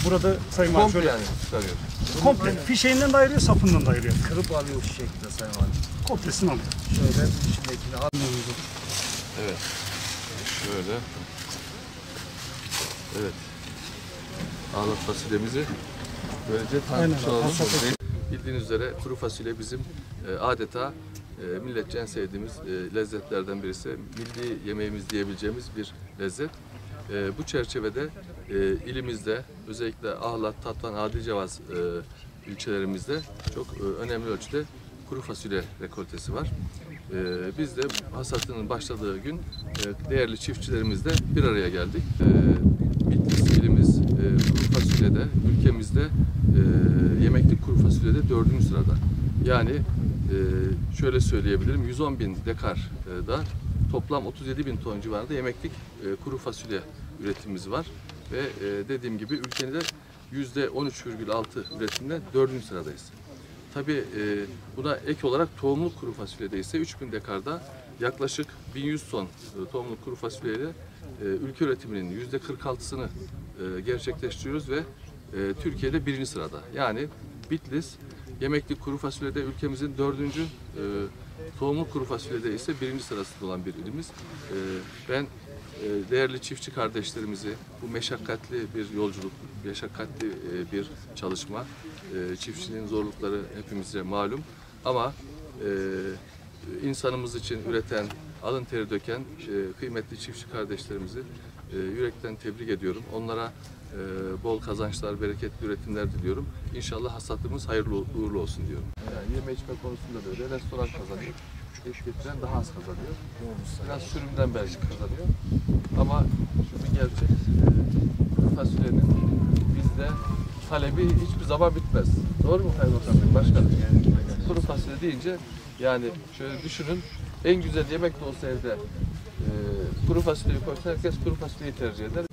Burada Sayın Valim komple yani çıkarıyor. Komple. Fişeğinden de ayırıyor, sapından da ayırıyor. Kırıp alıyor şu şekilde Sayın Valim. Komplesini alıyor. Şöyle içindekini alıyoruz. Evet. Şöyle. Evet. Ağlat fasulyemizi böylece tanıtmış olalım. Bildiğiniz üzere kuru fasulye bizim adeta milletçe en sevdiğimiz lezzetlerden birisi. Milli yemeğimiz diyebileceğimiz bir lezzet. Bu çerçevede ilimizde özellikle Ahlat, Tatvan, Adilcevaz ilçelerimizde çok önemli ölçüde kuru fasulye rekoltesi var. Biz de hasatının başladığı gün değerli çiftçilerimizle bir araya geldik. Bitlis ilimiz kuru fasulyede, ülkemizde yemeklik kuru fasulyede 4. sırada. Yani şöyle söyleyebilirim, 110.000 dekarda toplam 37.000 ton civarında yemeklik kuru fasulye üretimimiz var. Ve dediğim gibi ülkenin de %13,6 üretimde 4. sıradayız. Tabii buna ek olarak tohumluk kuru fasulyede ise 3.000 dekarda yaklaşık 1100 ton tohumluk kuru fasulyeyle ülke üretiminin %46'sını gerçekleştiriyoruz ve Türkiye'de 1. sırada. Yani Bitlis yemeklik kuru fasulyede ülkemizin 4. tohumluk kuru fasulyede ise 1. sırasında olan bir ilimiz. Ben değerli çiftçi kardeşlerimizi bu meşakkatli bir yolculuk, meşakkatli bir çalışma, çiftçinin zorlukları hepimize malum ama insanımız için üreten, alın teri döken kıymetli çiftçi kardeşlerimizi yürekten tebrik ediyorum. Onlara bol kazançlar, bereketli üretimler diliyorum. İnşallah hasatımız hayırlı uğurlu olsun diyorum. Yani yeme içme konusunda da öyle. Restoran kazanıyor. Et getiren daha az kazanıyor. Biraz sürümden belki kazanıyor. Ama şu bir gerçek, fasulyenin bizde talebi hiçbir zaman bitmez. Doğru mu Kaymakam Başkanım? Kuru fasulye deyince yani şöyle düşünün, en güzel yemek de olsa evde kuru fasulyeyi koysa herkes kuru fasulyeyi tercih eder.